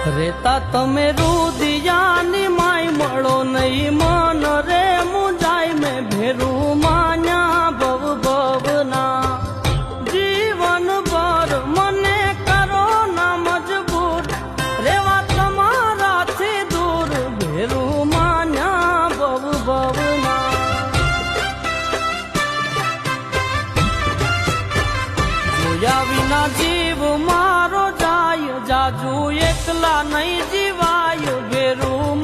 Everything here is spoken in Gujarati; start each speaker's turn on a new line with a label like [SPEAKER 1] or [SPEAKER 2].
[SPEAKER 1] રેતા તમે રુદિયાની માય મળો નહીં મન રે મુંજાય મેં ભેરું માન્યા ભવ ભવના જીવન ભર મને કરો ના મજબૂર રેવા તમારાથી દૂર ભેરું માન્યા ભવ ભવના જોયા વિના જીવ મારો જાય જાજુ એકલા નહીં જીવાય ભેરું